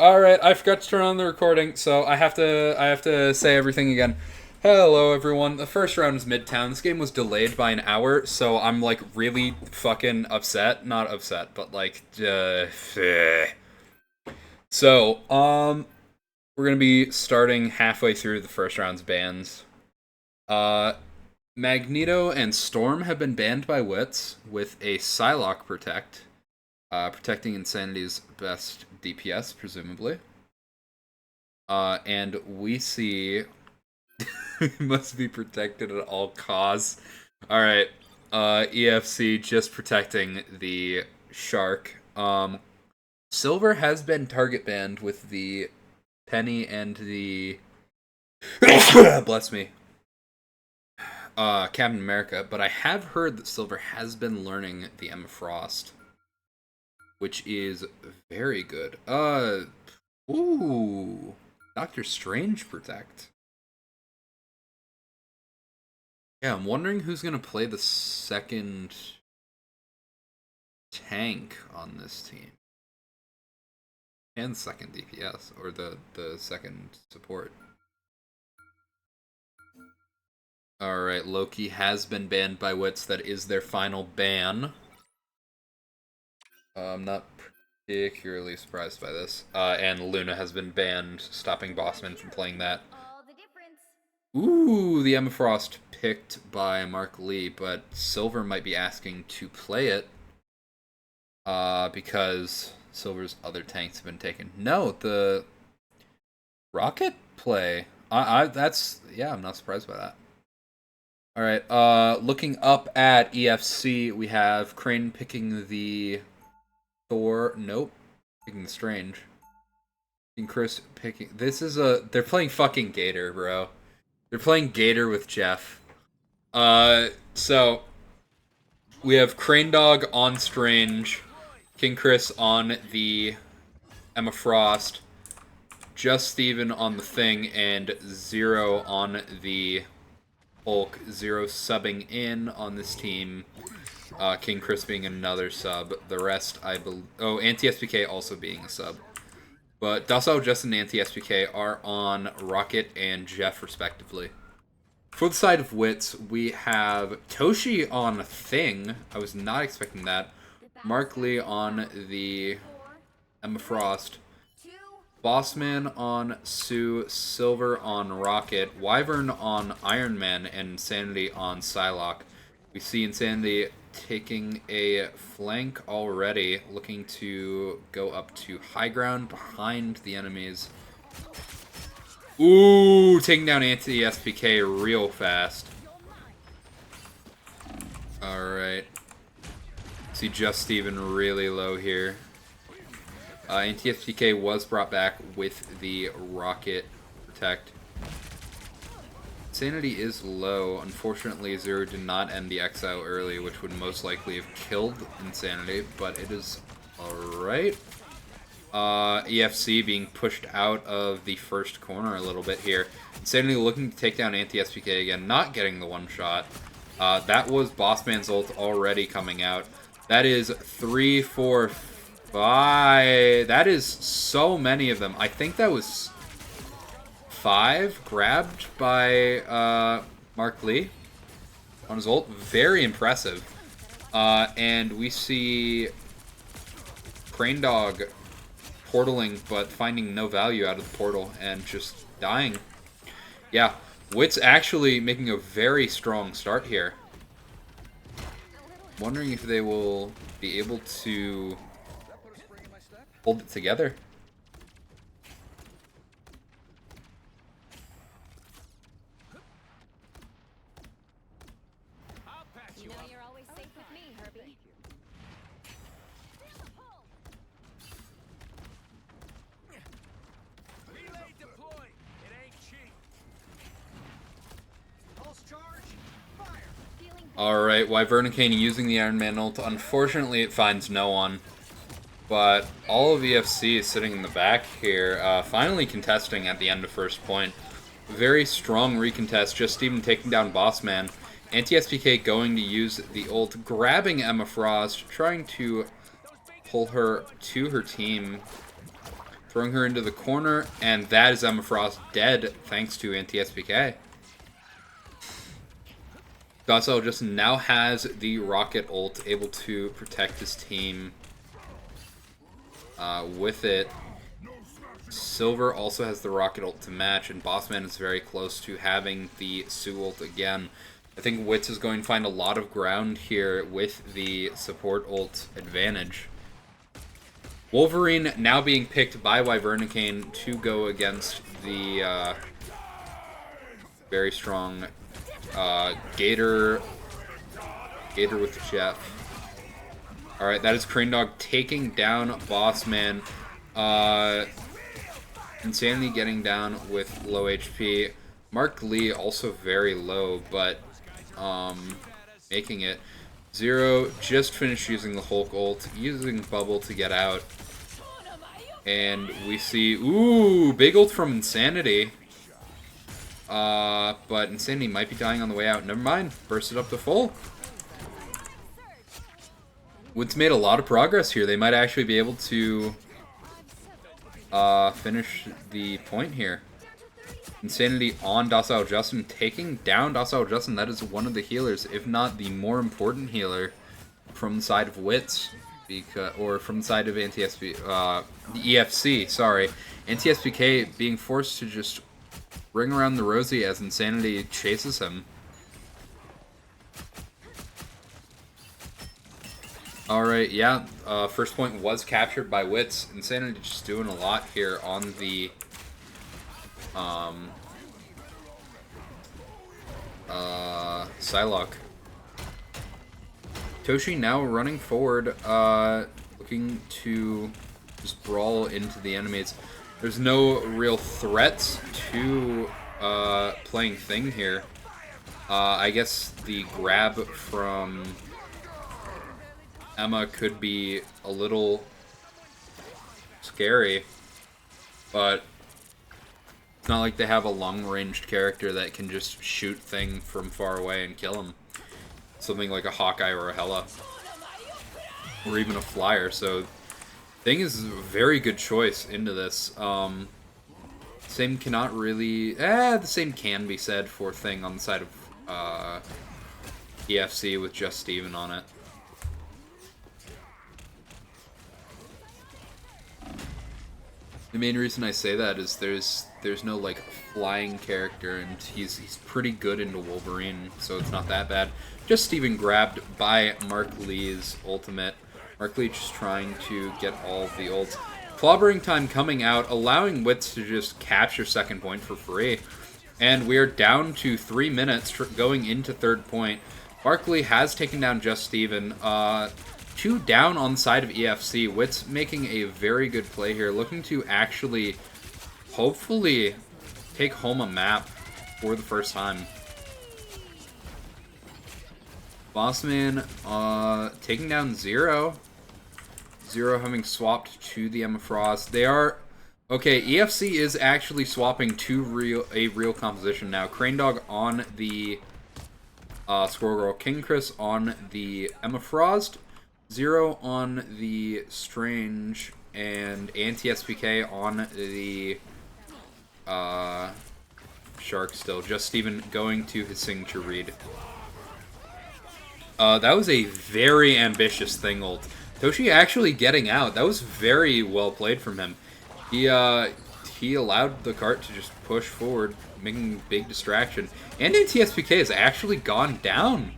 All right, I forgot to turn on the recording, so I have to say everything again. Hello, everyone. The first round is Midtown. This game was delayed by an hour, so I'm like really fucking upset. Not upset, but like, so we're gonna be starting halfway through the first round's bans. Uh, Magneto and Storm have been banned by Witsss with a Psylocke protect, protecting Insanity's best DPS, presumably. And we see must be protected at all costs. All right, EFC just protecting the shark. Silver has been target banned with the Penny and the bless me, Captain America. But I have heard that Silver has been learning the Emma Frost, which is very good. Ooh, Doctor Strange protect. Yeah, I'm wondering who's gonna play the second tank on this team. And second DPS, or the second support. Alright, Loki has been banned by Witsss. That is their final ban. I'm not particularly surprised by this. And Luna has been banned, stopping Bossman from playing that. Ooh, the Emma Frost picked by Mark Lee, but Silver might be asking to play it. Because Silver's other tanks have been taken. No, the Rocket play. That's, yeah, I'm not surprised by that. All right, looking up at EFC, we have Crane picking the Thor. Nope, picking the Strange. And Chris picking. This is a. They're playing fucking Gator, bro. They're playing Gator with Jeff. So we have Crane Dog on Strange, King Chris on the Emma Frost, Just Steven on the Thing, and Zero on the Hulk. Zero subbing in on this team. King Chris being another sub. The rest, I believe. Oh, Anti-SPK also being a sub. But Docile, Just, and Anti-SPK are on Rocket and Jeff, respectively. For the side of Witsss, we have Toshi on Thing. I was not expecting that. Mark Lee on the Emma Frost. Bossman on Sue. Silver on Rocket. Wyvern on Iron Man. And Insanity on Psylocke. We see Insanity taking a flank already, looking to go up to high ground behind the enemies. Ooh, taking down Anti-SPK real fast. Alright. See Just Steven really low here. Anti-SPK was brought back with the Rocket Protect. Sanity is low. Unfortunately, Zero did not end the exile early, which would most likely have killed Insanity, but it is alright. EFC being pushed out of the first corner a little bit here. Insanity looking to take down Anti-SPK again, not getting the one shot. That was Bossman's ult already coming out. That is 3, 4, 5. That is so many of them. I think that was 5 grabbed by Mark Lee on his ult. Very impressive. And we see Crane Dog portaling, but finding no value out of the portal and just dying. Yeah, Witsss actually making a very strong start here. Wondering if they will be able to hold it together. You know you're always safe with me, Herbie. Relay deployed. It ain't cheap. Pulse charge. Fire. Alright, Wyvernicane using the Iron Man ult. Unfortunately, it finds no one. But all of EFC is sitting in the back here, finally contesting at the end of first point. Very strong recontest, just even taking down Bossman. Anti-SPK going to use the ult, grabbing Emma Frost, trying to pull her to her team. throwing her into the corner, and that is Emma Frost dead thanks to anti-SPK. Docile just now has the rocket ult, able to protect his team with it. Silver also has the rocket ult to match, and Bossman is very close to having the Sue ult again. I think Witsss is going to find a lot of ground here with the support ult advantage. Wolverine now being picked by Wyvernicane to go against the very strong Gator with Jeff. Alright, that is Crane Dog taking down Bossman. Insanity getting down with low HP. Mark Lee also very low, but making it. Zero just finished using the Hulk ult, using Bubble to get out. And we see, ooh, big ult from Insanity. But Insanity might be dying on the way out. Never mind, bursted up to full. Woods made a lot of progress here. They might actually be able to finish the point here. Insanity on Docile Justin, taking down Docile Justin. That is one of the healers, if not the more important healer, from the side of Witsss, or from the side of anti-SP, the EFC. Sorry, anti-SPK being forced to just ring around the rosy as Insanity chases him. Alright, yeah, first point was captured by Witsss. Insanity just doing a lot here on the Psylocke. Toshi now running forward, looking to just brawl into the enemies. There's no real threats to playing Thing here. I guess the grab from Emma could be a little scary, but it's not like they have a long-ranged character that can just shoot Thing from far away and kill him. Something like a Hawkeye or a Hela, or even a Flyer. So Thing is a very good choice into this. Same cannot really... the same can be said for Thing on the side of EFC with just Steven on it. The main reason I say that is there's no like flying character, and he's pretty good into Wolverine, so it's not that bad. Just Steven grabbed by Mark Lee's ultimate. Mark Lee just trying to get all of the ults. Clobbering time coming out, allowing Witsss to just capture second point for free. And we are down to 3 minutes going into third point. Mark Lee has taken down Just Steven. 2 down on the side of EFC. Witsss making a very good play here, looking to actually, hopefully, take home a map for the first time. Bossman taking down Zero. Zero having swapped to the Emma Frost. They are... Okay, EFC is actually swapping to a real composition now. Crane Dog on the Squirrel Girl. King Chris on the Emma Frost. Zero on the Strange, and anti-SPK on the Shark still. Just Steven going to his signature read. That was a very ambitious Thing ult. Toshi actually getting out. That was very well played from him. He allowed the cart to just push forward, making a big distraction. And anti-SPK has actually gone down.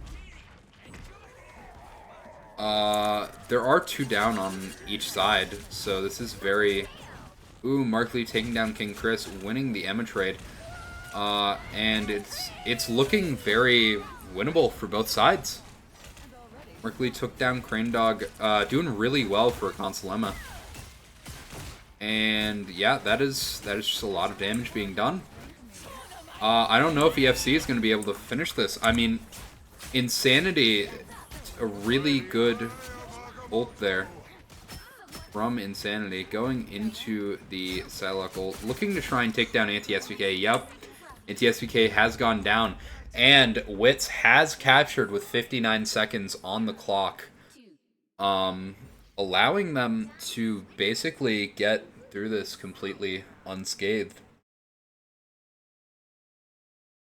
There are 2 down on each side, so this is very... Ooh, Mark Lee taking down King Chris, winning the Emma trade. And it's looking very winnable for both sides. Mark Lee took down Crane Dog, doing really well for a console Emma. And yeah, that is just a lot of damage being done. I don't know if EFC is going to be able to finish this. I mean, Insanity... A really good ult there from Insanity, going into the Psylocke ult, looking to try and take down anti-SPK. Yep, anti-SPK has gone down, and Witsss has captured with 59 seconds on the clock, allowing them to basically get through this completely unscathed.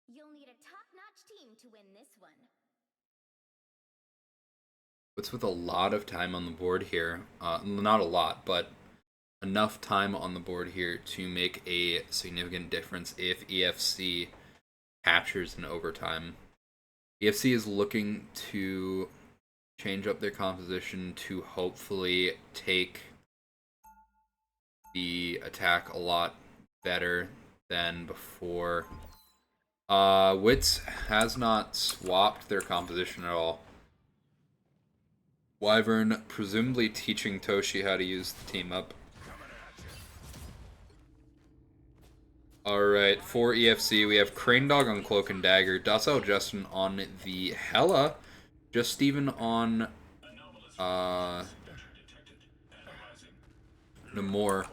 You'll need a top-notch team to win this one. What's with a lot of time on the board here? Not a lot, but enough time on the board here to make a significant difference if EFC captures in overtime. EFC is looking to change up their composition to hopefully take the attack a lot better than before. Witsss has not swapped their composition at all. Wyvern presumably teaching Toshi how to use the team up. Alright, for EFC, we have Crane Dog on Cloak and Dagger, Docile Justin on the Hella, Just Steven on Namor,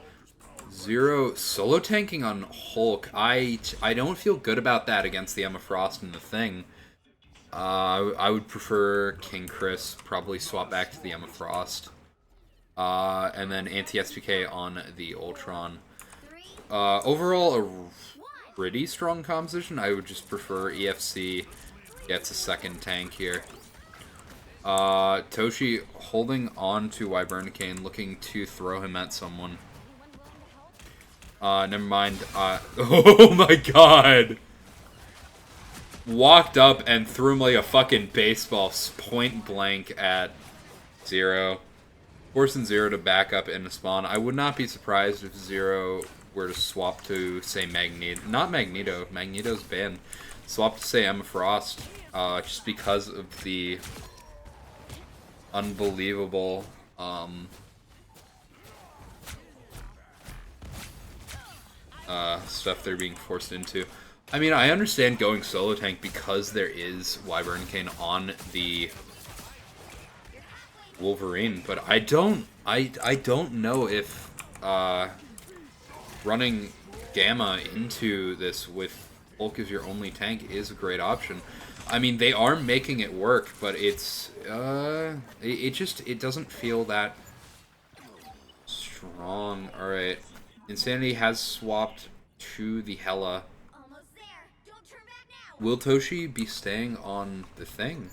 Zero solo tanking on Hulk. I don't feel good about that against the Emma Frost and the Thing. I would prefer King Chris, probably swap back to the Emma Frost. And then anti-SPK on the Ultron. Overall, a pretty strong composition. I would just prefer EFC gets a second tank here. Toshi holding on to Wyvernicane, looking to throw him at someone. Never mind. Oh my god! Walked up and threw him like a fucking baseball, point blank at Zero. Forcing Zero to back up into spawn. I would not be surprised if Zero were to swap to, say, Magneto. Not Magneto. Magneto's banned. Swap to, say, Emma Frost. Just because of the unbelievable stuff they're being forced into. I mean, I understand going solo tank because there is Wyvernicane on the Wolverine, but I don't know if running Gamma into this with Hulk as your only tank is a great option. I mean, they are making it work, but it's it doesn't feel that strong. All right, Insanity has swapped to the Hella. Almost there. Don't turn back now. Will Toshi be staying on the Thing?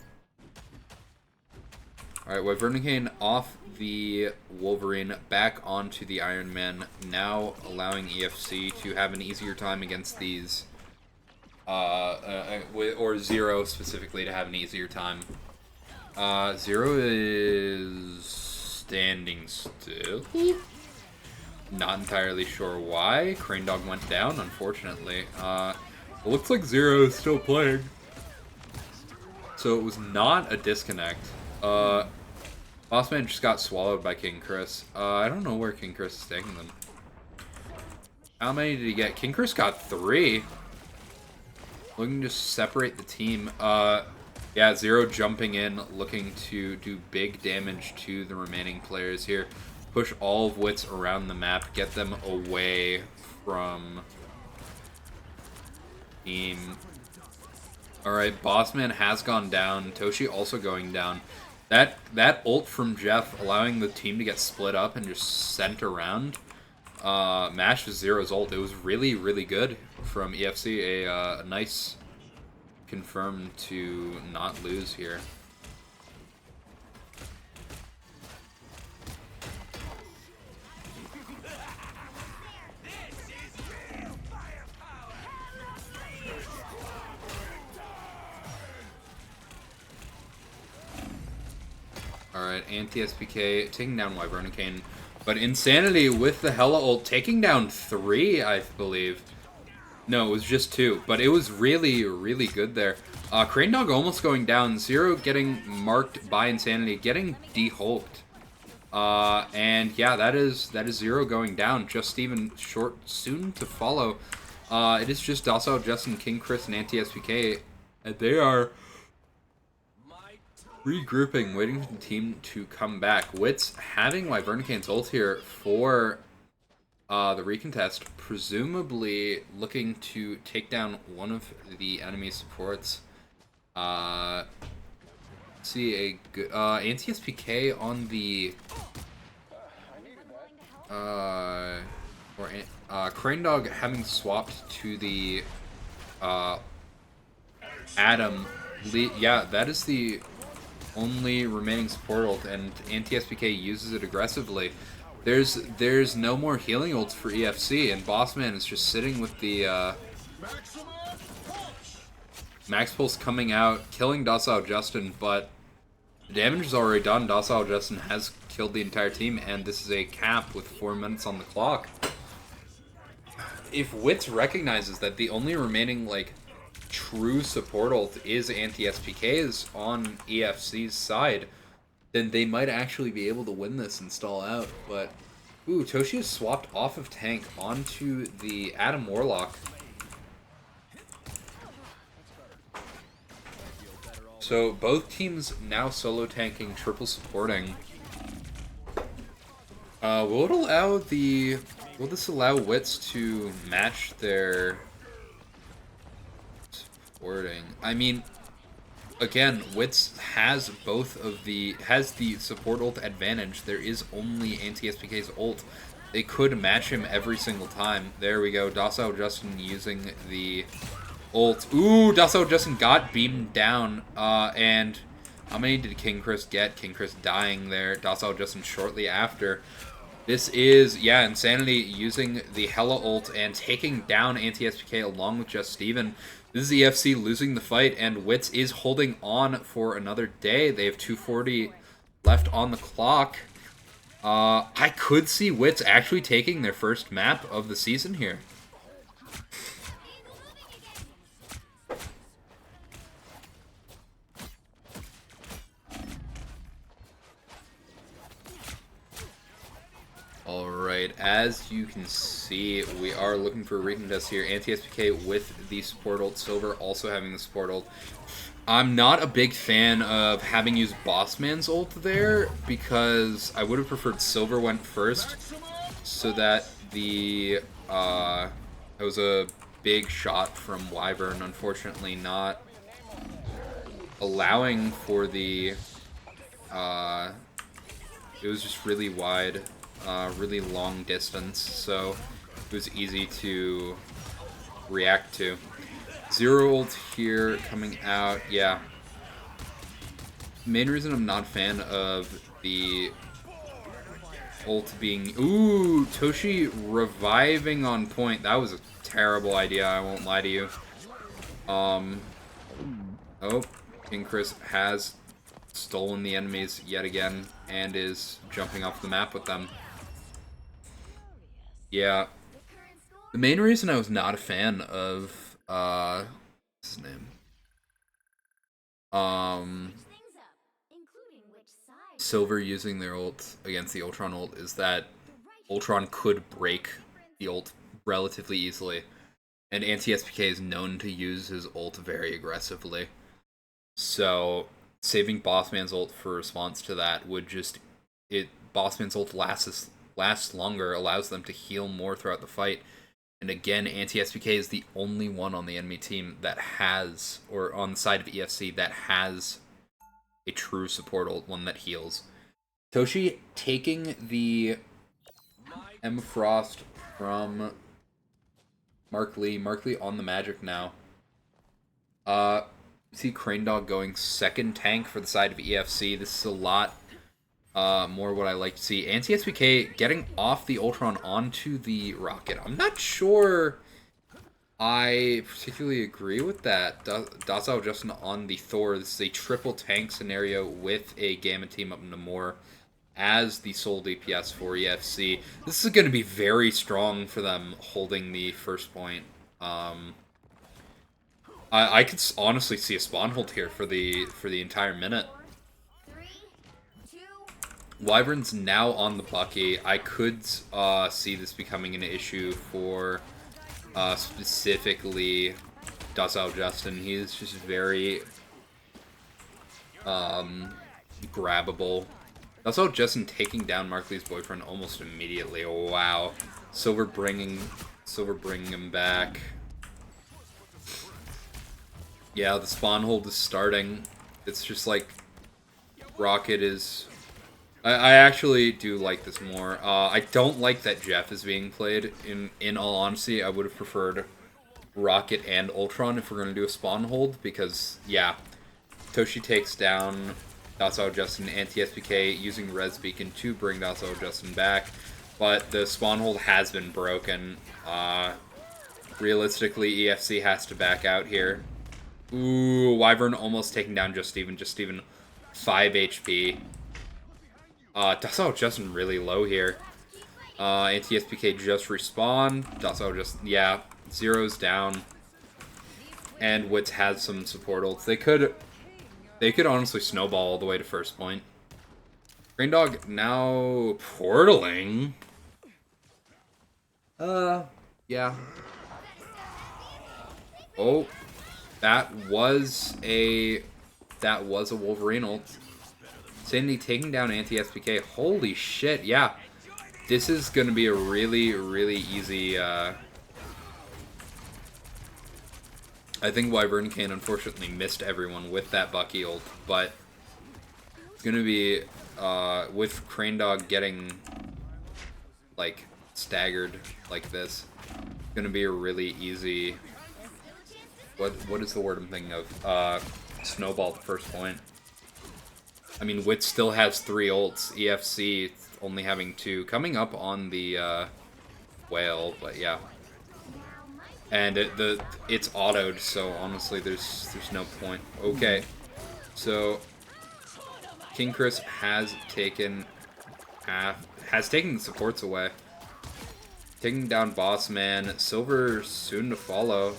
Alright, Wyvernicane off the Wolverine, back onto the Iron Man, now allowing EFC to have an easier time against these, or Zero specifically to have an easier time. Zero is standing still. Not entirely sure why. Crane Dog went down, unfortunately. It looks like Zero is still playing. So it was not a disconnect. Bossman just got swallowed by King Chris. I don't know where King Chris is taking them. How many did he get? King Chris got 3. Looking to separate the team. Yeah, Zero jumping in, looking to do big damage to the remaining players here. Push all of Witsss around the map, get them away from team. Alright, Bossman has gone down. Toshi also going down. That ult from Jeff, allowing the team to get split up and just sent around, matched Zero's ult. It was really, really good from EFC. A nice confirm to not lose here. Alright, anti-SPK taking down Wyvernicane. But Insanity with the Hella ult taking down 3, I believe. No, it was just 2. But it was really, really good there. Crane Dog almost going down. Zero getting marked by Insanity, getting de-hulked. And yeah, that is Zero going down. Just even short soon to follow. It is just Docile Justin, King Chris, and anti-SPK. They are regrouping, waiting for the team to come back. Witsss having Wyvernicane's ult here for the recontest, presumably looking to take down one of the enemy supports. See a good anti-SPK on the or Crane Dog having swapped to the Adam. Yeah, that is the only remaining support ult, and anti-SPK uses it aggressively. There's no more healing ults for EFC, and Bossman is just sitting with the Max Pulse coming out, killing Docile Justin, but the damage is already done. Docile Justin has killed the entire team, and this is a cap with 4 minutes on the clock. If Witsss recognizes that the only remaining, like, true support ult is anti-SPKs on EFC's side, then they might actually be able to win this and stall out. But, ooh, Toshi has swapped off of tank onto the Adam Warlock. So both teams now solo tanking, triple supporting. Will this allow Witsss to match their supporting? I mean, again, Witsss has the support ult advantage. There is only anti-SPK's ult. They could match him every single time. There we go. Docile Justin using the ult. Ooh, Docile Justin got beamed down. And how many did King Chris get? King Chris dying there. Docile Justin shortly after. This is, yeah, Insanity using the Hella ult and taking down anti-SPK along with Just Steven. This is EFC losing the fight, and Witsss is holding on for another day. They have 2:40 left on the clock. I could see Witsss actually taking their first map of the season here. Alright, as you can see, we are looking for a recontest here. Anti-SPK with the support ult, Silver also having the support ult. I'm not a big fan of having used Bossman's ult there, because I would have preferred Silver went first, so that it was a big shot from Wyvern, unfortunately not allowing for the, it was just really wide. Really long distance, so it was easy to react to. Zero ult here coming out, yeah. Main reason I'm not a fan of the ult being... Ooh, Toshi reviving on point. That was a terrible idea, I won't lie to you. Oh, King Chris has stolen the enemies yet again and is jumping off the map with them. Yeah. The main reason I was not a fan of, what's his name? Silver using their ult against the Ultron ult is that Ultron could break the ult relatively easily. And anti-SPK is known to use his ult very aggressively. So, saving Bossman's ult for response to that would just... Bossman's ult lasts longer, allows them to heal more throughout the fight. And again, anti-SPK is the only one on the enemy team that has, or on the side of EFC, that has a true support ult, one that heals. Toshi taking the M Frost from Mark Lee. Mark Lee on the Magic now. See Crane Dog going second tank for the side of EFC. This is a lot more what I like to see. Anti-SPK getting off the Ultron onto the Rocket. I'm not sure I particularly agree with that. Docile Justin on the Thor. This is a triple tank scenario with a Gamma team up Namor as the sole DPS for EFC. This is going to be very strong for them holding the first point. I could honestly see a spawn hold here for the entire minute. Wyvern's now on the Bucky. I could see this becoming an issue for specifically Docile Justin. He's just very grabbable. Docile Justin taking down Mark Lee's boyfriend almost immediately. Oh, wow. Silver bringing him back. Yeah, the spawn hold is starting. It's just like Rocket is I actually do like this more. I don't like that Jeff is being played. In all honesty, I would have preferred Rocket and Ultron if we're going to do a spawn hold, because, yeah, Toshi takes down Dasao Justin anti-SPK using Res Beacon to bring Dasao Justin back, but the spawn hold has been broken. Realistically, EFC has to back out here. Ooh, Wyvern almost taking down Just Steven. Just Steven, 5 HP. Dasao Justin really low here. Anti-SPK just respawn. Dasao just, yeah, Zero's down. And Witsss has some support ults. They could honestly snowball all the way to first point. Green Dog now portaling. Yeah. Oh, that was a Wolverine ult. Sandy taking down anti-SPK. Holy shit, yeah. This is going to be a really, really easy... I think Wyvern Kane unfortunately missed everyone with that Bucky ult, but it's going to be, with Crane Dog getting, like, staggered like this, it's going to be a really easy... What is the word I'm thinking of? Snowball at the first point. I mean, Witsss still has 3 ults. EFC only having 2. Coming up on the whale, but yeah. And it's autoed, so honestly, there's no point. Okay, so King Chris has taken the supports away, taking down Boss Man. Silver soon to follow.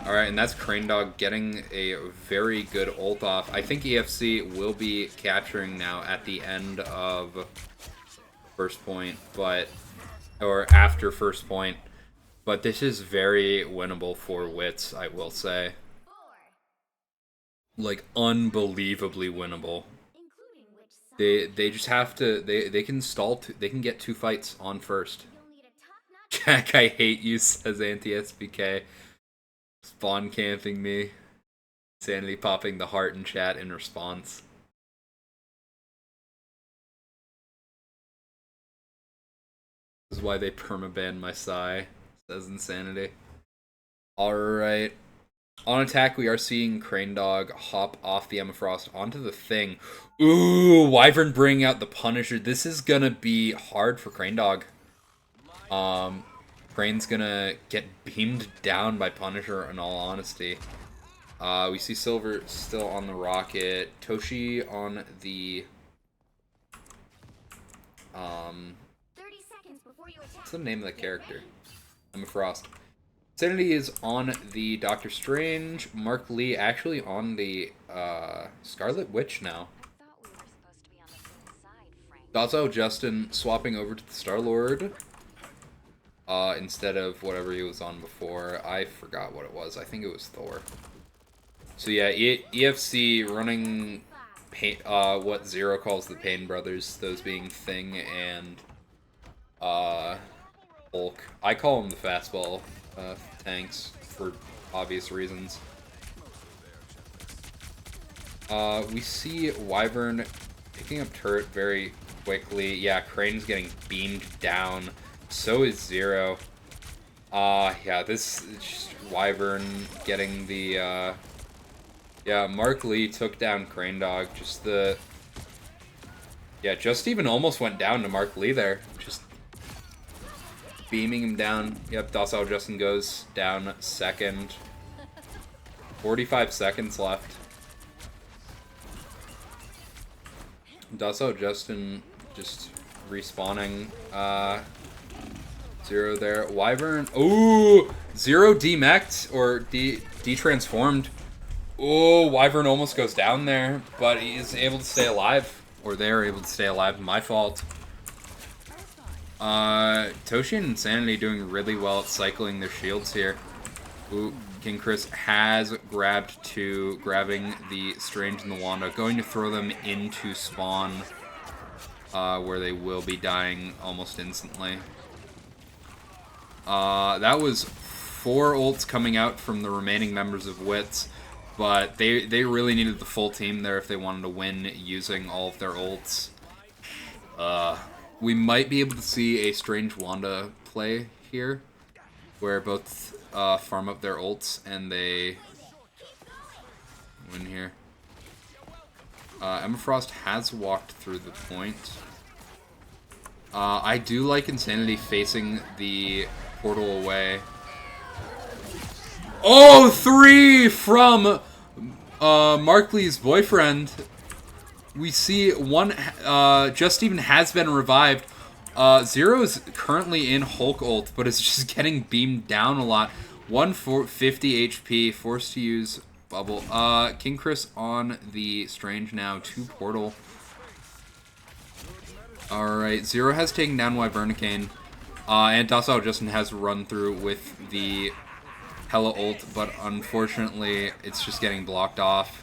All right, and that's Crane Dog getting a very good ult off. I think EFC will be capturing now at the end of first point, or after first point. But this is very winnable for Witsss, I will say. Like, unbelievably winnable. They just have to, they can stall, they can get 2 fights on first. Jack, I hate you, says anti-SBK. Spawn camping me. Sanity popping the heart in chat in response. This is why they permaban my Psy, says Insanity. Alright. On attack, we are seeing Crane Dog hop off the Emma Frost onto the thing. Ooh, Wyvern bringing out the Punisher. This is gonna be hard for Crane Dog. Crane's gonna get beamed down by Punisher, in all honesty. We see Silver still on the Rocket. Toshi on the... 30 seconds before you attack. What's the name of the character? Emma Frost. Sanity is on the Doctor Strange. Mark Lee actually on the Scarlet Witch now. Dasao Justin swapping over to the Star-Lord. Instead of whatever he was on before. I forgot what it was. I think it was Thor. So yeah, EFC running what Zero calls the Pain Brothers, those being Thing and Hulk. I call them the fastball tanks for obvious reasons. We see Wyvern picking up turret very quickly. Yeah, Crane's getting beamed down. So is Zero. Yeah, this is just Wyvern getting the, yeah, Mark Lee took down Crane Dog. Yeah, Just even almost went down to Mark Lee there. Just beaming him down. Yep, Dasao Justin goes down second. 45 seconds left. Dasao Justin just respawning. Zero there. Wyvern. Ooh! Zero demeched or de-transformed. Ooh, Wyvern almost goes down there, but he is able to stay alive. Or they're able to stay alive. My fault. Toshi and Insanity doing really well at cycling their shields here. Ooh, King Chris has grabbing the Strange and the Wanda, going to throw them into spawn, where they will be dying almost instantly. That was 4 ults coming out from the remaining members of Witsss, but they really needed the full team there if they wanted to win using all of their ults. We might be able to see a Strange Wanda play here, where both farm up their ults and they win here. Emma Frost has walked through the point. I do like Insanity facing the portal away. Oh, 3 from Mark Lee's boyfriend. We see one, Just Even has been revived. Zero is currently in Hulk ult, but is just getting beamed down a lot. 150 HP, forced to use bubble. King Chris on the Strange now, 2 portal. Alright, Zero has taken down Wyvernicane. And Docile Justin has run through with the Hella ult, but unfortunately, it's just getting blocked off.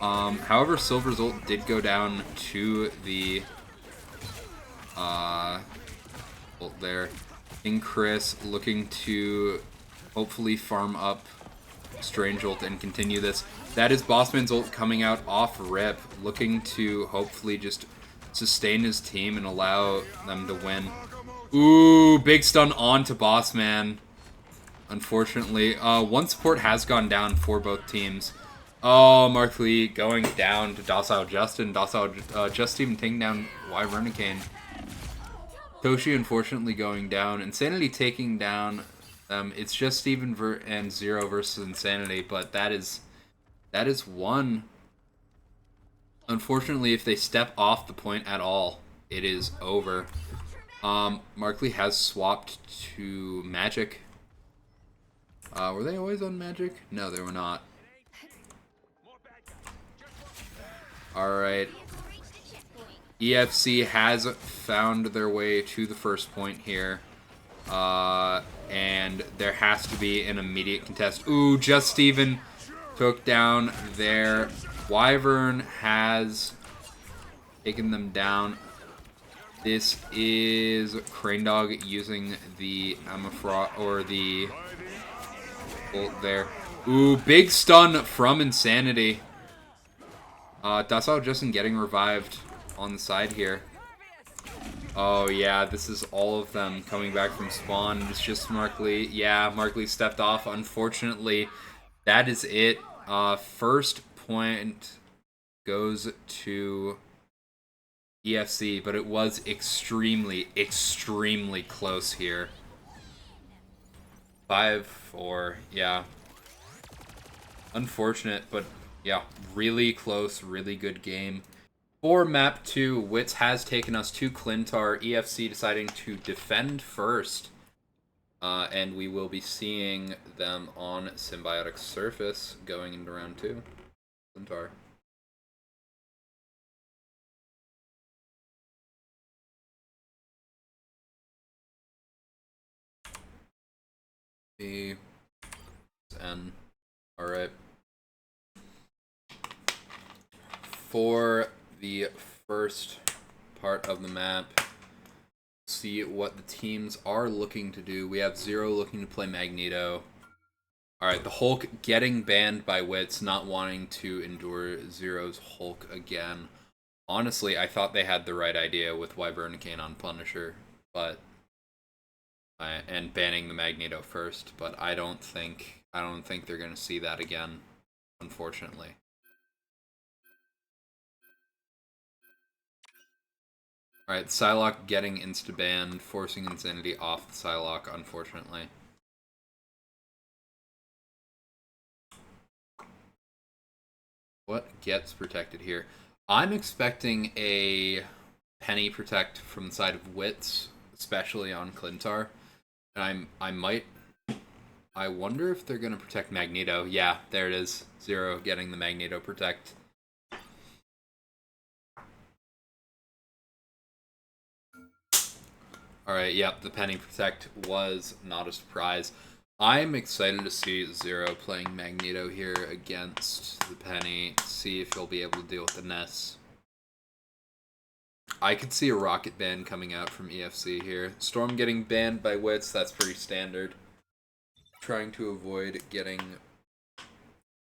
However, Silver's ult did go down to the ult there. King Chris looking to hopefully farm up Strange ult and continue this. That is Bossman's ult coming out off rip, looking to hopefully just sustain his team and allow them to win. Ooh, big stun on to Bossman. Unfortunately, one support has gone down for both teams. Oh, Mark Lee going down to Docile Justin. Docile just even taking down Wyvernicane. Toshi unfortunately going down. Insanity taking down. It's just Steven and Zero versus Insanity, but that is one. Unfortunately, if they step off the point at all, it is over. Mark Lee has swapped to Magic. Were they always on Magic? No, they were not. Alright. EFC has found their way to the first point here. And there has to be an immediate contest. Ooh, Just Steven took down their Wyvern has taken them down. This is Crane Dog using the or the ult there. Ooh, big stun from Insanity. Docile Justin getting revived on the side here. Oh yeah, this is all of them coming back from spawn. It's just Mark Lee. Yeah, Mark Lee stepped off. Unfortunately, that is it. First point goes to EFC, but it was extremely, extremely close here. 5-4, yeah. Unfortunate, but yeah, really close, really good game. For map 2, Witsss has taken us to Clintar, EFC deciding to defend first. And we will be seeing them on Symbiotic Surface going into round 2. Clintar. N. Alright. For the first part of the map, see what the teams are looking to do. We have Zero looking to play Magneto. Alright, the Hulk getting banned by Witsss, not wanting to endure Zero's Hulk again. Honestly, I thought they had the right idea with Wyvernicane on Punisher, but and banning the Magneto first, but I don't think they're gonna see that again, unfortunately. Alright, Psylocke getting insta-banned, forcing Insanity off the Psylocke, unfortunately. What gets protected here? I'm expecting a Penny protect from the side of Witsss, especially on Clintar. And I wonder if they're gonna protect Magneto. Yeah, there it is. Zero getting the Magneto protect. Alright, yep, the Penny protect was not a surprise. I'm excited to see Zero playing Magneto here against the Penny, see if he'll be able to deal with the Ness. I could see a rocket ban coming out from EFC here. Storm getting banned by Witsss, that's pretty standard. Trying to avoid getting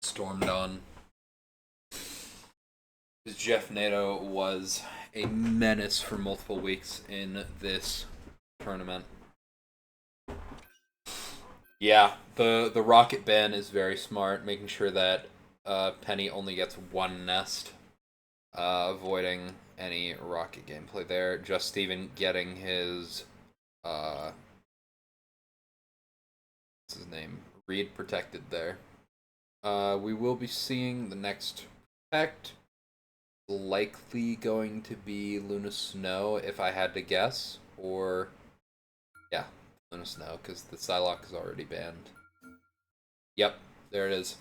stormed on. Jeff Nato was a menace for multiple weeks in this tournament. Yeah, the rocket ban is very smart, making sure that Penny only gets one nest, avoiding any rocket gameplay there. Just Steven getting his what's his name? Reed protected there. We will be seeing the next protect. Likely going to be Luna Snow, if I had to guess, or yeah, Luna Snow, because the Psylocke is already banned. Yep, there it is.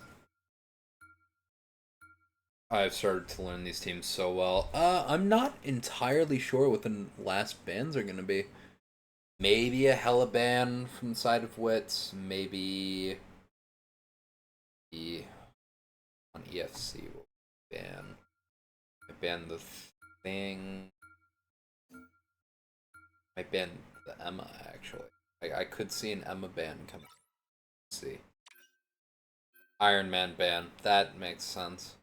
I've started to learn these teams so well. I'm not entirely sure what the last bans are going to be. Maybe a Hella ban from the side of Witsss. Maybe the on EFC will ban. I banned the thing. I banned the Emma, actually. I could see an Emma ban coming. Let's see. Iron Man ban. That makes sense.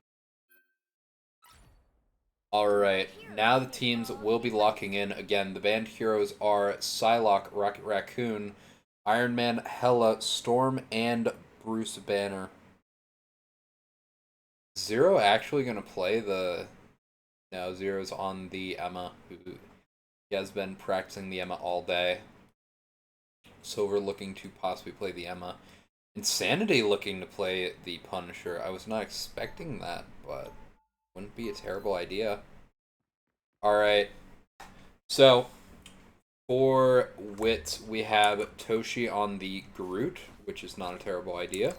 Alright, now the teams will be locking in. Again, the banned heroes are Psylocke, Rocket Raccoon, Iron Man, Hela, Storm, and Bruce Banner. Zero actually going to play the... No, Zero's on the Emma, who he has been practicing the Emma all day. Silver looking to possibly play the Emma. Insanity looking to play the Punisher. I was not expecting that, but wouldn't be a terrible idea. Alright, so for Witsss, we have Toshi on the Groot, which is not a terrible idea.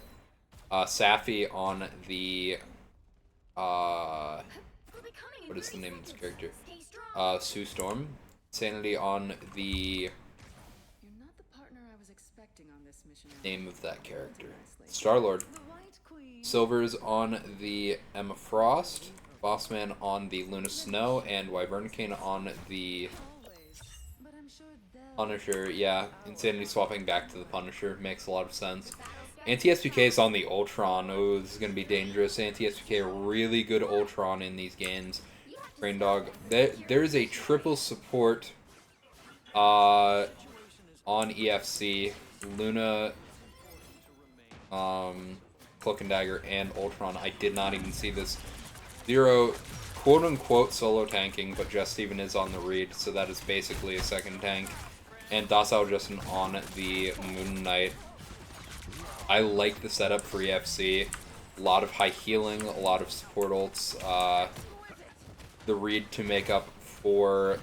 Safi on the, what is the name of this character? Sue Storm. Sanity on the name of that character. Star-Lord. Silver's on the Emma Frost. Bossman on the Luna Snow, and Wyvernicane on the Punisher. Yeah, Insanity swapping back to the Punisher makes a lot of sense. Anti-SPK is on the Ultron. Oh, this is going to be dangerous. Anti-SPK, really good Ultron in these games. Brain Dog. There's a triple support on EFC. Luna, Cloak and Dagger, and Ultron. I did not even see this. Zero, quote-unquote, solo tanking, but Just Steven is on the Reed, so that is basically a second tank. And Docile Justin on the Moon Knight. I like the setup for EFC. A lot of high healing, a lot of support ults. The Reed to make up for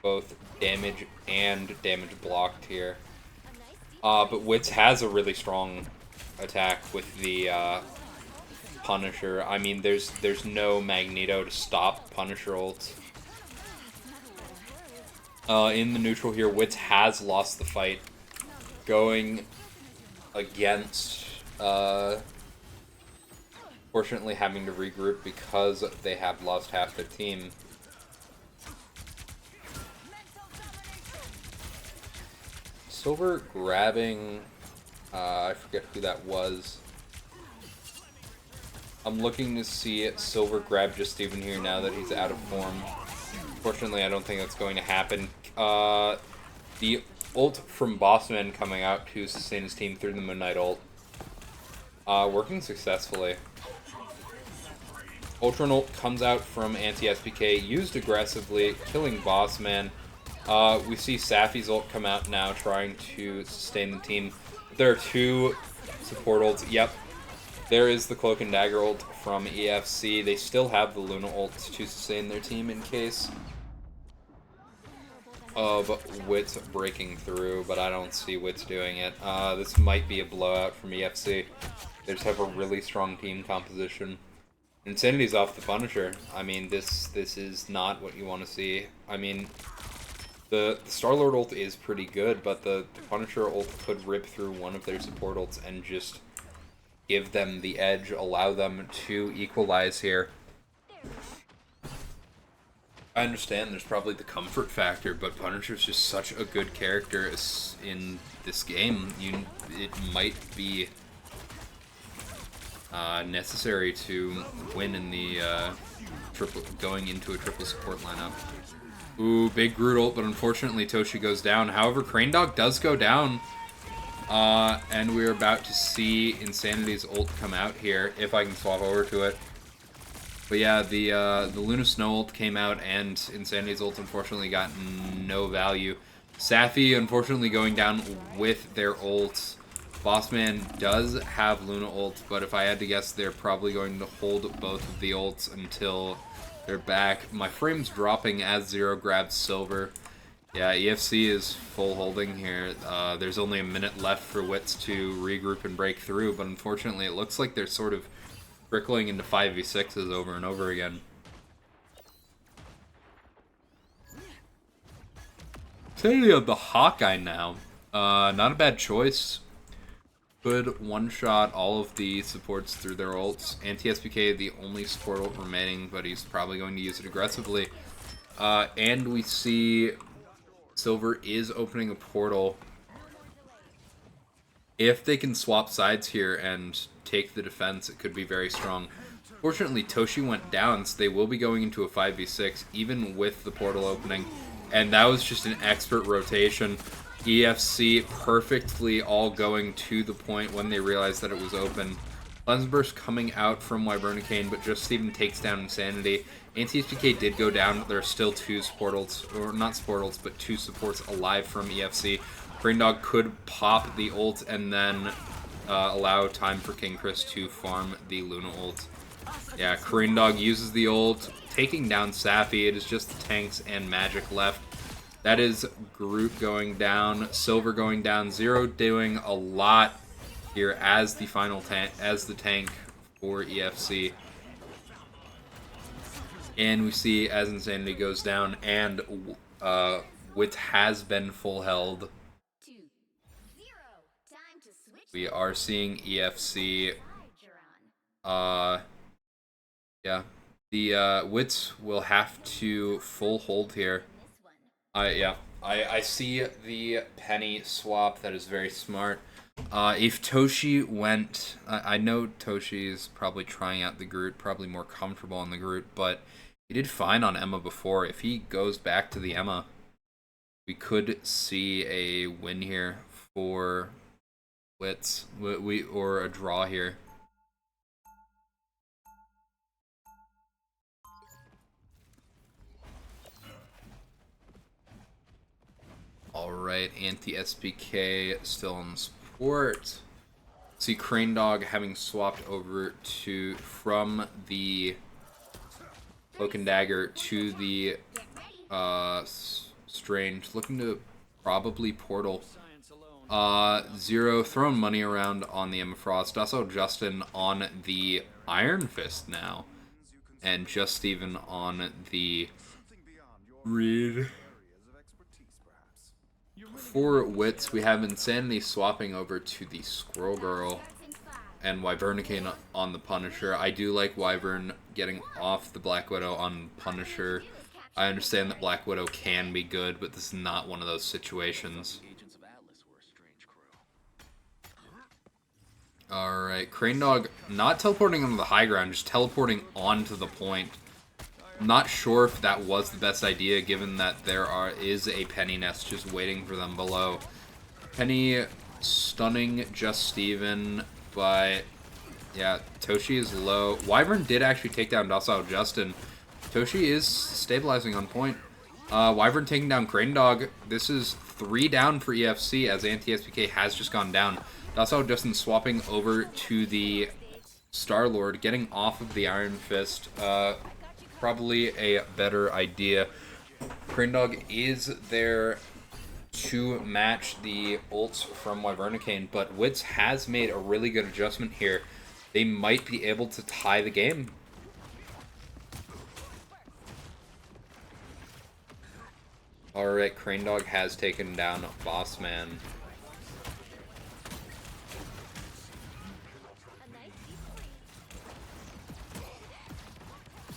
both damage and damage blocked here. But Witsss has a really strong attack with the Punisher. I mean, there's no Magneto to stop Punisher ults. In the neutral here, Witsss has lost the fight, going against, fortunately having to regroup because they have lost half their team. Silver grabbing, I forget who that was. I'm looking to see Silver grab Just Steven here now that he's out of form. Fortunately, I don't think that's going to happen. The ult from Bossman coming out to sustain his team through the Moon Knight ult. Working successfully. Ultron ult comes out from anti-SPK, used aggressively, killing Bossman. We see Safi's ult come out now, trying to sustain the team. There are two support ults. Yep. There is the Cloak and Dagger ult from EFC. They still have the Luna ults to sustain their team in case of Witsss breaking through, but I don't see Witsss doing it. This might be a blowout from EFC. They just have a really strong team composition. Insanity's off the Punisher. I mean, this is not what you want to see. I mean, the Star-Lord ult is pretty good, but the Punisher ult could rip through one of their support ults and just give them the edge, allow them to equalize here. I understand there's probably the comfort factor, but Punisher's just such a good character in this game. It might be necessary to win in the going into a triple support lineup. Ooh, big Groot ult, but unfortunately Toshi goes down. However, Crane Dog does go down. And we're about to see Insanity's ult come out here, if I can swap over to it. But yeah, the Luna Snow ult came out, and Insanity's ult unfortunately got no value. Safi unfortunately going down with their ults. Bossman does have Luna ult, but if I had to guess, they're probably going to hold both of the ults until they're back. My frame's dropping as Zero grabs Silver. Yeah, EFC is full holding here. There's only a minute left for Witsss to regroup and break through, but unfortunately it looks like they're sort of trickling into 5v6s over and over again. Sanity of the Hawkeye now. Not a bad choice. Could one-shot all of the supports through their ults. Anti-SPK, the only support ult remaining, but he's probably going to use it aggressively. And we see Silver is opening a portal. If they can swap sides here and take the defense, it could be very strong. Fortunately, Toshi went down, so they will be going into a 5v6, even with the portal opening. And that was just an expert rotation. EFC perfectly all going to the point when they realized that it was open. Lens Burst coming out from Wyvernacane, but just Steven takes down Insanity. Anti-SPK did go down, but there are still two support ults, or not support ults, but two supports alive from EFC. Brain Dog could pop the ult and then allow time for King Chris to farm the Luna ult. Yeah, Crane Dog uses the ult, taking down Safi. It is just the tanks and magic left. That is Groot going down, Silver going down, Zero doing a lot here as the final tank, as the tank for EFC. And we see as Insanity goes down, and Witsss has been full held. We are seeing EFC. Yeah, the Witsss will have to full hold here. Yeah, I see the penny swap. That is very smart. If Toshi went, I know Toshi is probably trying out the Groot, probably more comfortable on the Groot, but he did fine on Emma before. If he goes back to the Emma, we could see a win here for Witsss, or a draw here. Alright, anti-SPK still on support. See Crane Dog having swapped over from the Cloak and Dagger to the Strange, looking to probably portal. Zero throwing money around on the Emma Frost. Also Justin on the Iron Fist now. And just Steven on the Reed. For Witsss, we have Insanity swapping over to the Squirrel Girl and Wyvernacane on the Punisher. I do like Wyvern getting off the Black Widow on Punisher. I understand that Black Widow can be good, but this is not one of those situations. Alright, Crane Dog not teleporting onto the high ground, just teleporting onto the point. I'm not sure if that was the best idea, given that there is a Penny nest just waiting for them below. Penny stunning just Steven, but yeah, Toshi is low. Wyvern did actually take down Docile Justin. Toshi is stabilizing on point. Wyvern taking down Crane Dog. This is 3 down for EFC as anti-SPK has just gone down. Docile Justin swapping over to the Star-Lord, getting off of the Iron Fist. Probably a better idea. Crane Dog is there to match the ults from Wyvernacane, but Witsss has made a really good adjustment here. They might be able to tie the game. Alright, Crane Dog has taken down Bossman.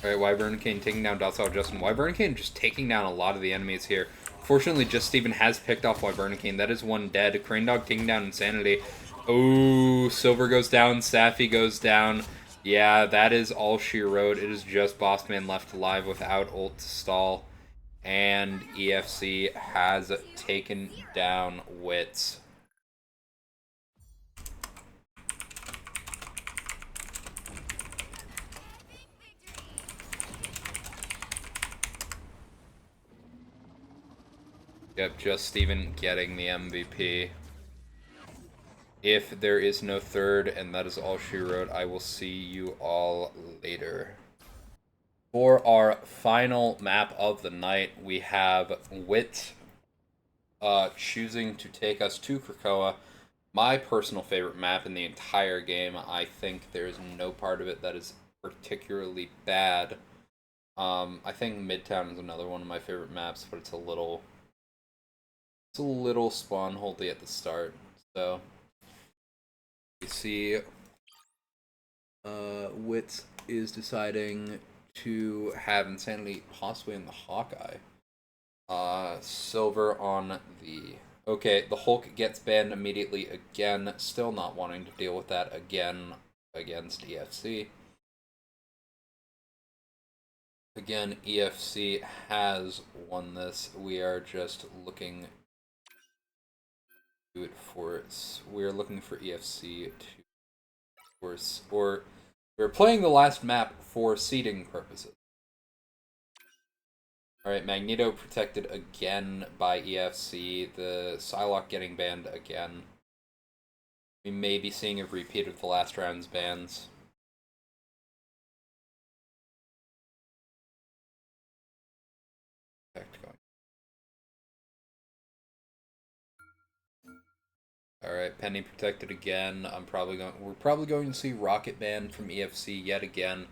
Alright, Wyvernacane taking down Docile Justin. Wyvernacane just taking down a lot of the enemies here. Fortunately, just Steven has picked off Wyvernacane. That is one dead. Crane Dog taking down Insanity. Oh, Silver goes down, Safi goes down. Yeah, that is all she wrote. It is just Bossman left alive without ult to stall. And EFC has taken down Witsss. Yep, just Steven getting the MVP. If there is no third, and that is all she wrote, I will see you all later. For our final map of the night, we have Witsss choosing to take us to Krakoa. My personal favorite map in the entire game. I think there is no part of it that is particularly bad. I think Midtown is another one of my favorite maps, but it's a little spawn holdy at the start. So you see, Witsss is deciding to have Insanity possibly in the Hawkeye. Silver on the... Okay, the Hulk gets banned immediately again, still not wanting to deal with that again against EFC. Again, EFC has won this. We are just looking to do it for... We're looking for EFC to... Or we're playing the last map for seeding purposes. Alright, Magneto protected again by EFC. The Psylocke getting banned again. We may be seeing a repeat of the last round's bans. Alright, Penny protected again. We're probably going to see Rocket banned from EFC yet again.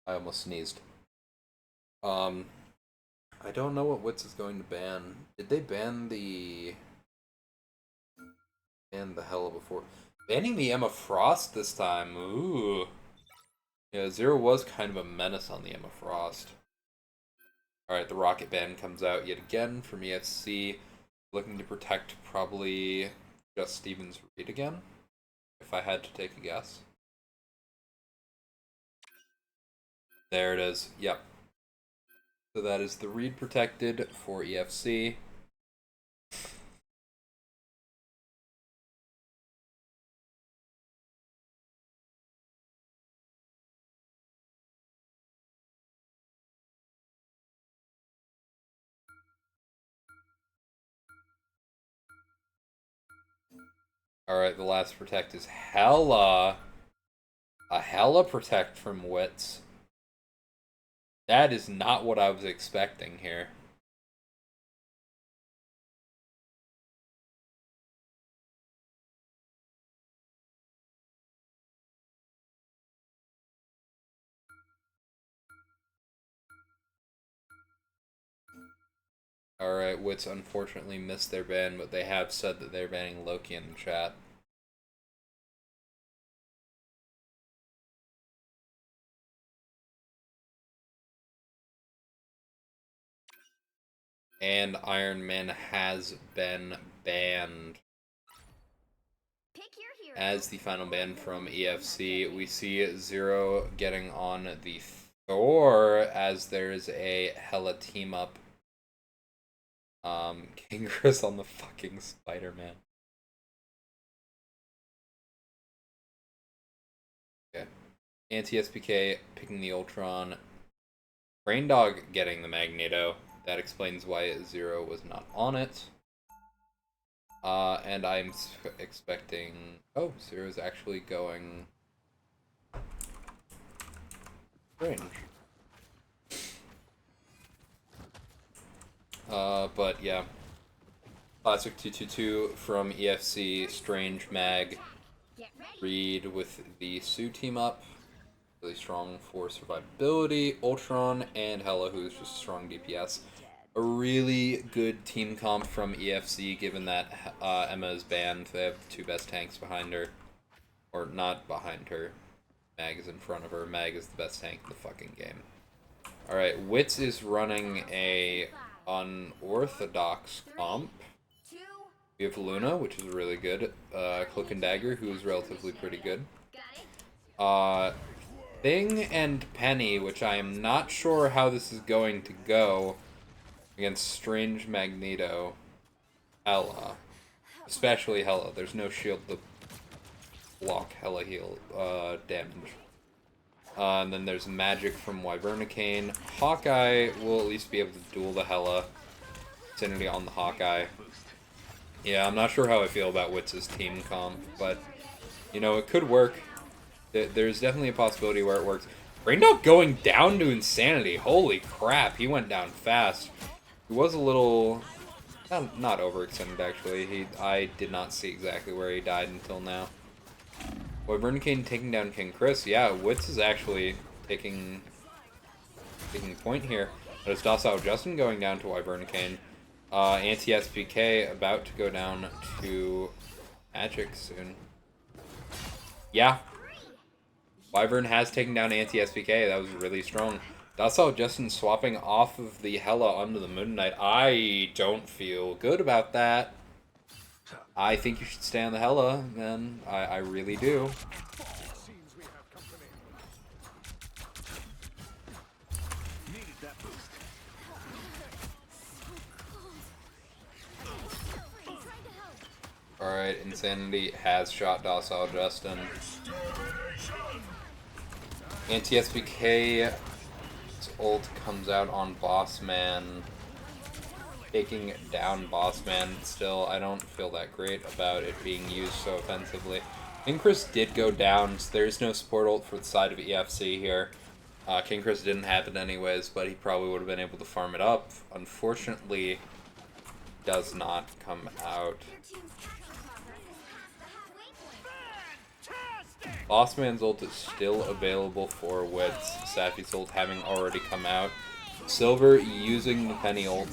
I almost sneezed. I don't know what Witsss is going to ban. Did they ban the Hella before? Banning the Emma Frost this time. Ooh. Yeah, Zero was kind of a menace on the Emma Frost. Alright, the Rocket ban comes out yet again from EFC. Looking to protect probably just Steven's read again, if I had to take a guess. There it is. Yep. So that is the read protected for EFC. Alright, the last protect is Hella. A Hella protect from Witsss. That is not what I was expecting here. Alright, Witsss unfortunately missed their ban, but they have said that they're banning Loki in the chat. And Iron Man has been banned. As the final ban from EFC, we see Zero getting on the Thor as there's a Hella team up. King Chris on the fucking Spider-Man. Okay. Anti-SPK picking the Ultron. Brain Dog getting the Magneto. That explains why Zero was not on it. And I'm expecting... Oh, Zero's actually going... Strange. But yeah. Classic 222 from EFC, Strange Mag. Reed with the Sue team up. Really strong for survivability. Ultron and Hella, who's just strong DPS. A really good team comp from EFC, given that Emma is banned. They have the two best tanks behind her. Or not behind her. Mag is in front of her. Mag is the best tank in the fucking game. Alright, Witsss is running a unorthodox comp. We have Luna, which is really good. Cloak and Dagger, who is relatively pretty good. Thing and Penny, which I am not sure how this is going to go against Strange Magneto. Hela. Especially Hela. There's no shield to block Hela heal damage. And then there's Magic from Wyvernicane. Hawkeye will at least be able to duel the Hela. Vicinity on the Hawkeye. Yeah, I'm not sure how I feel about Wits's team comp, but, you know, it could work. There's definitely a possibility where it works. Raindog going down to Insanity. Holy crap, he went down fast. He was a little... Not overextended, actually. I did not see exactly where he died until now. Wyvernicane taking down King Chris. Yeah, Witsss is actually taking point here. But it's Docile Justin going down to Wyvernicane. Anti-SPK about to go down to Magic soon. Yeah. Wyvern has taken down Anti-SPK. That was really strong. Docile Justin swapping off of the Hela onto the Moon Knight. I don't feel good about that. I think you should stay on the Hela, man. I really do. Alright, Insanity has shot Docile Justin. Anti-SPK's ult comes out on Bossman, taking down Bossman. Still, I don't feel that great about it being used so offensively. King Chris did go down, so there's no support ult for the side of EFC here. King Chris didn't have it anyways, but he probably would have been able to farm it up. Unfortunately, does not come out. Bossman's ult is still available for Witsss. Sappy's ult having already come out. Silver using the Penny ult.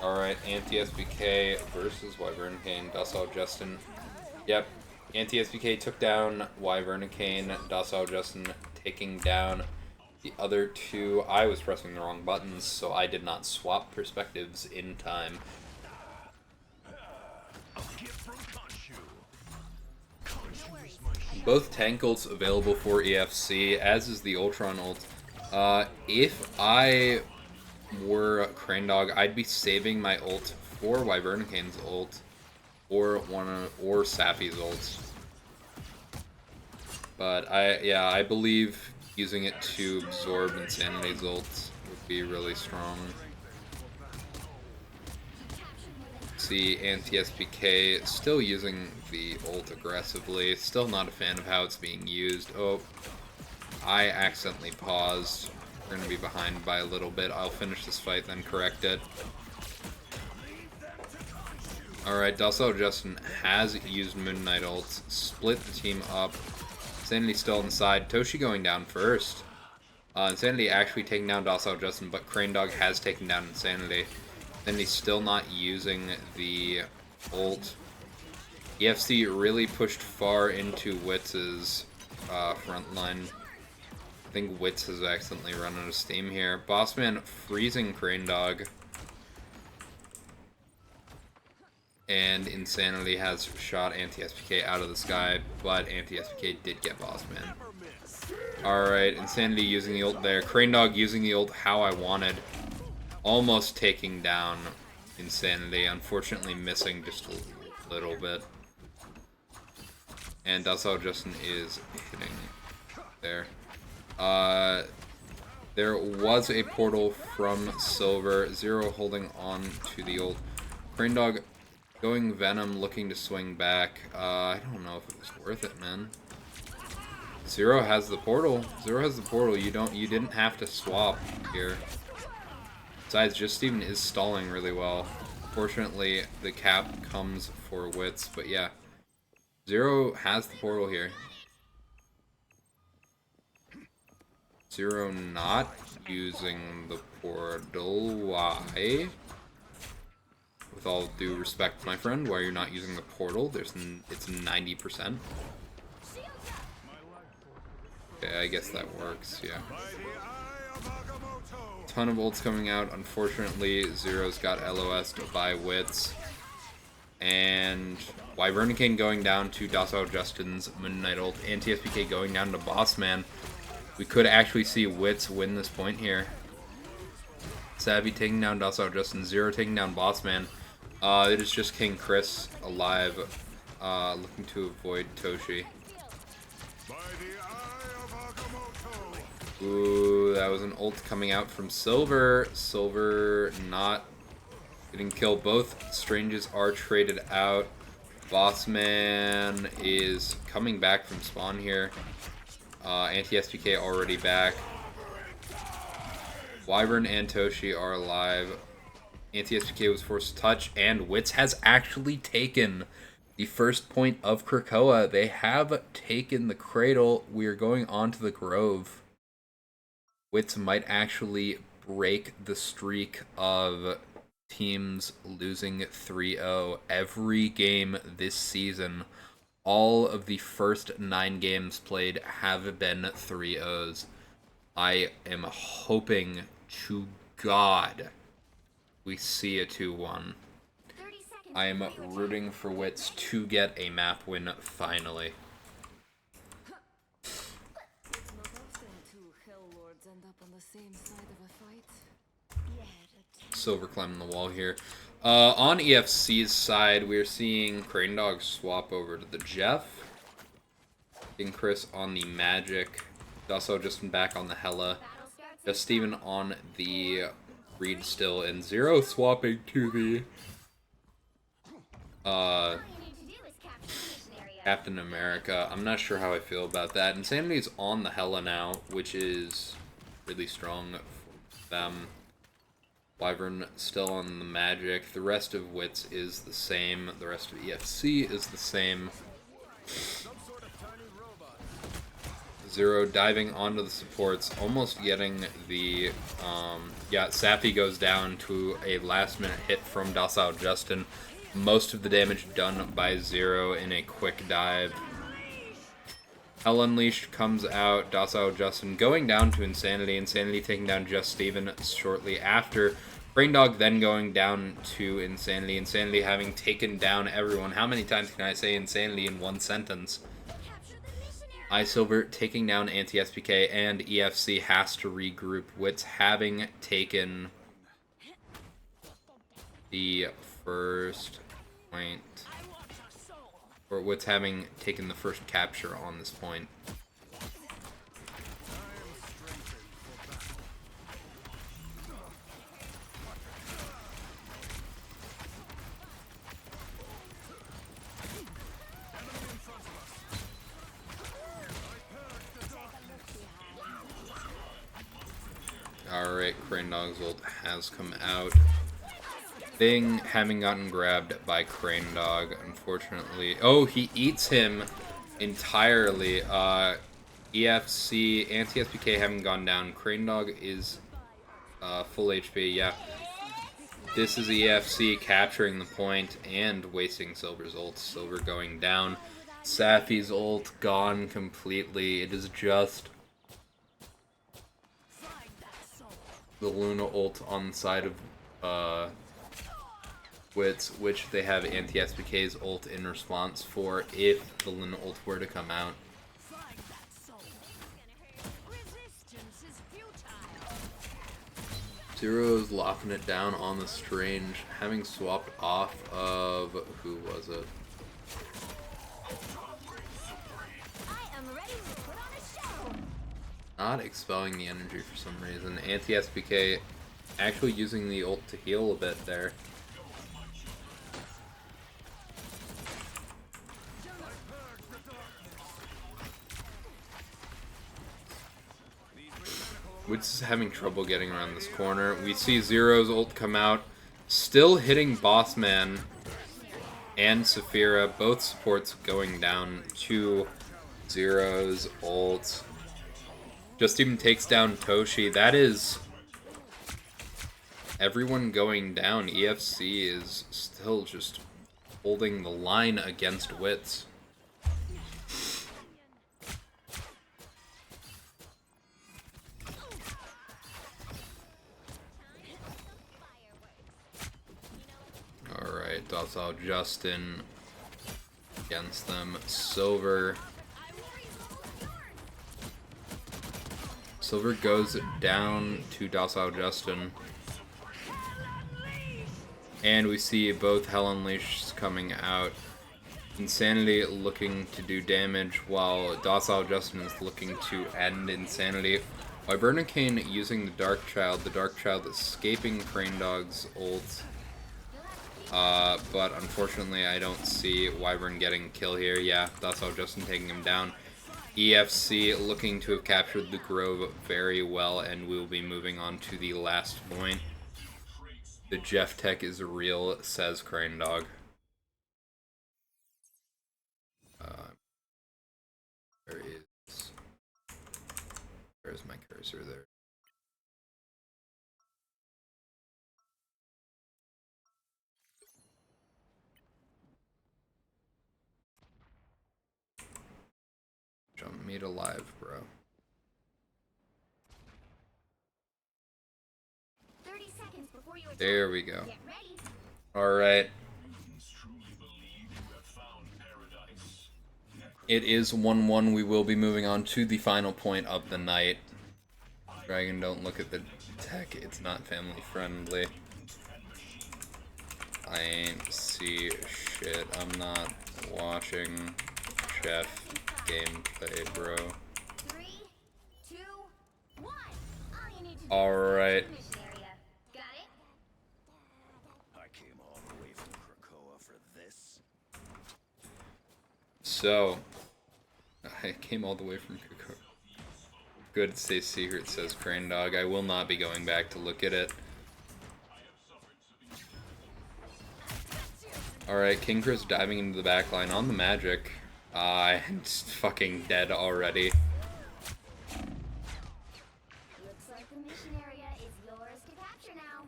Alright, Anti-SPK versus Wyvernicane. Docile Justin. Yep. Anti-SPK took down Wyvernicane. Docile Justin taking down the other two. I was pressing the wrong buttons, so I did not swap perspectives in time. Both tank ults available for EFC, as is the Ultron ult. If I were Crane Dog, I'd be saving my ult for Wyvernicane's ult, or Sappy's ult. But I believe using it to absorb Insanity's ult would be really strong. See Anti-SPK still using the ult aggressively. Still not a fan of how it's being used. Oh, I accidentally paused. We're going to be behind by a little bit. I'll finish this fight, then correct it. Alright, Docile Justin has used Moon Knight ults. Split the team up. Insanity still on the side. Toshi going down first. Insanity actually taking down Docile Justin, but Crane Dog has taken down Insanity. Insanity's still not using the ult. EFC really pushed far into Wits's front line. I think Witsss has accidentally run out of steam here. Bossman freezing Crane Dog. And Insanity has shot Anti-SPK out of the sky, but Anti-SPK did get Bossman. Alright, Insanity using the ult there. Crane Dog using the ult how I wanted. Almost taking down Insanity. Unfortunately missing just a little bit. And Docile Justin is hitting there. There was a portal from Silver. Zero holding on to the ult. Crane Dog going Venom, looking to swing back. I don't know if it was worth it, man. Zero has the portal. Zero has the portal. You didn't have to swap here. Besides, Just Steven is stalling really well. Fortunately, the cap comes for Witsss, but yeah. Zero has the portal here. Zero not using the portal. Why? with all due respect, my friend, why you're not using the portal. It's 90%. Okay, I guess that works, yeah. Ton of ults coming out. Unfortunately, Zero's got LOS'd by Witsss. And Wyvernicane going down to Docile Justin's Midnight ult. And TSPK going down to Bossman. We could actually see Witsss win this point here. Savvy taking down Docile Justin. Zero taking down Bossman. It is just King Chris alive, looking to avoid Toshi. Ooh, that was an ult coming out from Silver. Silver not getting killed. Both Stranges are traded out. Bossman is coming back from spawn here. Anti-SPK already back. Wyvern and Toshi are alive. Anti-SPK was forced to touch, and Witsss has actually taken the first point of Krakoa. They have taken the cradle. We are going on to the Grove. Witsss might actually break the streak of teams losing 3-0 every game this season. All of the first 9 games played have been 3-0s. I am hoping to God we see a 2-1. I am rooting for Witsss to get a map win finally. Silver climbing the wall here. On EFC's side, we're seeing Crane Dog swap over to the Jeff. King Chris on the Magic. Also Justin back on the Hella. Just Steven on the Reed still. And Zero swapping to the Captain America. I'm not sure how I feel about that. Insanity's on the Hella now, which is really strong for them. Wyvern still on the Magic. The rest of Witsss is the same. The rest of EFC is the same. Zero diving onto the supports, almost getting the, yeah, Sappy goes down to a last-minute hit from Docile Justin. Most of the damage done by Zero in a quick dive. Hell Unleashed comes out, Docile Justin going down to Insanity. Insanity taking down Just Steven shortly after. Brain Dog then going down to Insanity. Insanity having taken down everyone. How many times can I say Insanity in one sentence? iSilver taking down Anti-SPK, and EFC has to regroup. Witsss having taken the first point, or Witsss having taken the first capture on this point. Alright, Crane Dog's ult has come out. Thing having gotten grabbed by Crane Dog, unfortunately. Oh, he eats him entirely. EFC, Anti-SPK having gone down. Crane Dog is full HP, yeah. This is EFC capturing the point and wasting Silver's ult. Silver going down. Sappy's ult gone completely. It is just the Luna ult on the side of Witsss, which they have Anti-SPK's ult in response for if the Luna ult were to come out. Zero's locking it down on the Strange, having swapped off of, who was it? Not expelling the energy for some reason. Anti-SPK actually using the ult to heal a bit there. Witsss is having trouble getting around this corner. We see Zero's ult come out, still hitting Bossman and Saphira, both supports going down to Zero's ult. Just even takes down Toshi. That is everyone going down, EFC is still just holding the line against Witsss. Alright, Docile Justin against them. Silver goes down to Docile Justin. And we see both Hell Unleashed coming out. Insanity looking to do damage while Docile Justin is looking to end Insanity. Wyvernacane using the Dark Child escaping Crane Dog's ult. But unfortunately I don't see Wyvern getting a kill here. Yeah, Docile Justin taking him down. EFC looking to have captured the Grove very well, and we'll be moving on to the last point. The Jeff Tech is real, says Crane Dog. Where's my cursor there? Jump me to live, bro. 30 seconds before you There we go. get ready. Alright. It is 1-1. We will be moving on to the final point of the night. Dragon, don't look at the tech. It's not family friendly. I ain't see shit. I'm not watching Chef gameplay, bro. 3, 2, 1. All you need to do Alright. is mission area. Got it? I came all the way from Krakoa for this. So, I came all the way from Kuko. Good to stay secret, says Crane Dog. I will not be going back to look at it. Alright, King Chris diving into the backline on the magic. I'm just fucking dead already. Looks like the mission area is yours to capture now.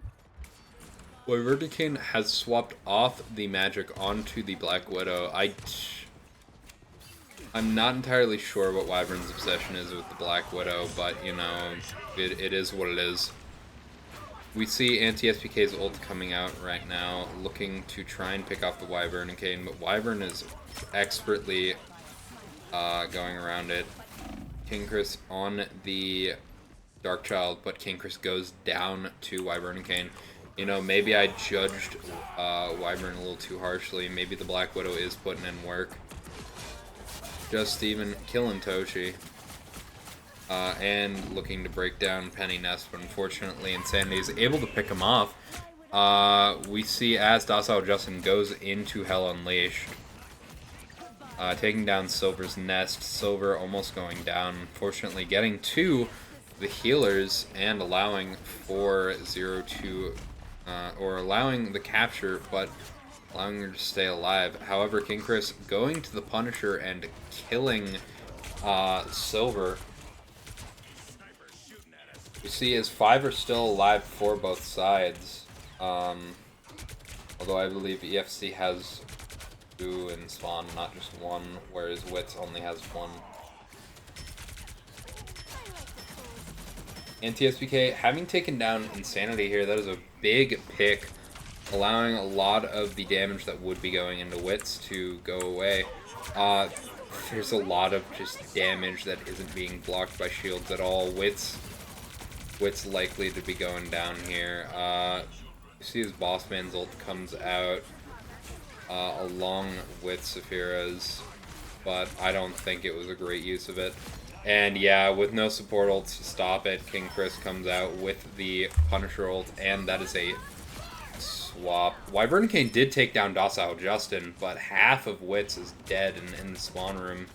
Wyvernacane has swapped off the magic onto the Black Widow. I'm not entirely sure what Wyvern's obsession is with the Black Widow, but, you know, it is what it is. We see anti-SPK's ult coming out right now, looking to try and pick off the Wyvernacane, but Wyvern is expertly going around it. King Chris on the Dark Child, but King Chris goes down to Wyvernacane. You know, maybe I judged Wyvern a little too harshly. Maybe the Black Widow is putting in work. Just even killing Toshi. And looking to break down Penny Nest, but unfortunately Insanity is able to pick him off. We see as Docile Justin goes into Hell Unleashed, taking down Silver's Nest. Silver almost going down, unfortunately getting to the healers and allowing for 0-2, or allowing the capture, but allowing her to stay alive. However, King Chris going to the Punisher and killing Silver. We see as 5 are still alive for both sides. Although I believe EFC has 2 in spawn, not just 1, whereas Witsss only has 1. Anti-SPK having taken down Insanity here, that is a big pick, allowing a lot of the damage that would be going into Witsss to go away. There's a lot of just damage that isn't being blocked by shields at all. Witsss likely to be going down here. You see his boss man's ult comes out along with Saphira's, but I don't think it was a great use of it. And yeah, with no support ults to stop it, King Chris comes out with the Punisher ult, and that is a swap. Wyvernacane did take down Docile Justin, but half of Witsss is dead in the spawn room.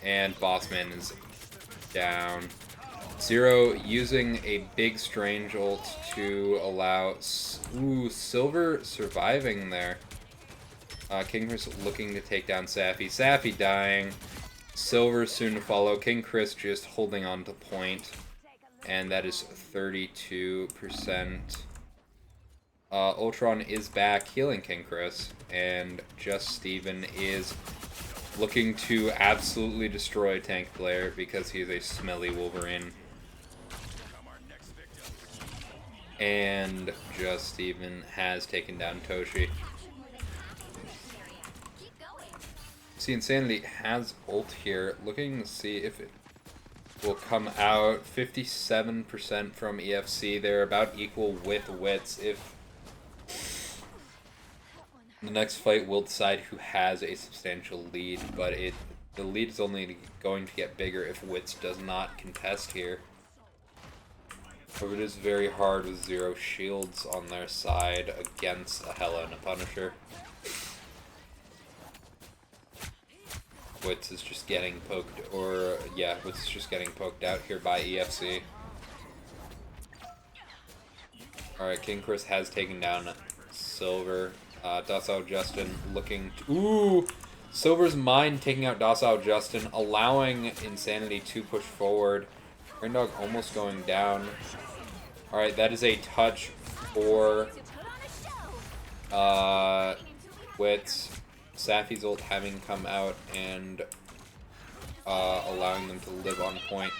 And Bossman is down. Zero using a big strange ult to allow... Ooh, Silver surviving there. King Chris looking to take down Sappy. Sappy dying. Silver soon to follow. King Chris just holding on to point. and that is 32%. Ultron is back healing King Chris, and Just Steven is looking to absolutely destroy Tank Player because he's a smelly Wolverine. And Just Steven has taken down Toshi. See, Insanity has ult here, looking to see if it will come out. 57% from EFC. They're about equal with Witsss. If the next fight will decide who has a substantial lead, but the lead is only going to get bigger if Witsss does not contest here. But it is very hard with 0 shields on their side against a Hela and a Punisher. Witsss is just getting poked, Witsss is just getting poked out here by EFC. Alright, King Chris has taken down Silver. Docile Justin looking to... Ooh! Silver's Mind taking out Docile Justin, allowing Insanity to push forward. Grindog almost going down. Alright, that is a touch for Witsss. Safi's ult having come out and allowing them to live on point.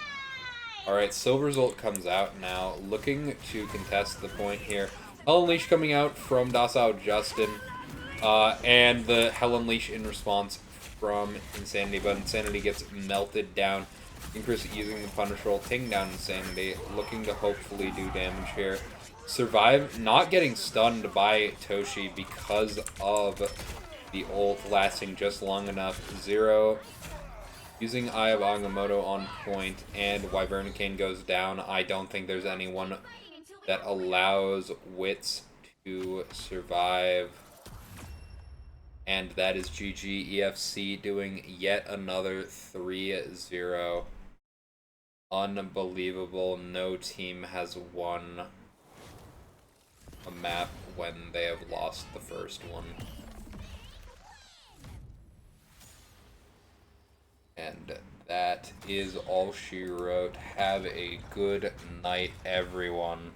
Alright, Silver's ult comes out now, looking to contest the point here. Hell Unleash coming out from Docile Justin, and the Hell Unleash in response from Insanity, but Insanity gets melted down. King Chris using the Punish roll, taking down Insanity, looking to hopefully do damage here. Survive, not getting stunned by Toshi because of the ult lasting just long enough. 0 using Eye of Agamotto on point, and Wyvernicane goes down. I don't think there's anyone that allows Witsss to survive. And that is GG. EFC doing yet another 3-0. Unbelievable. No team has won a map when they have lost the first one. And that is all she wrote. Have a good night, everyone.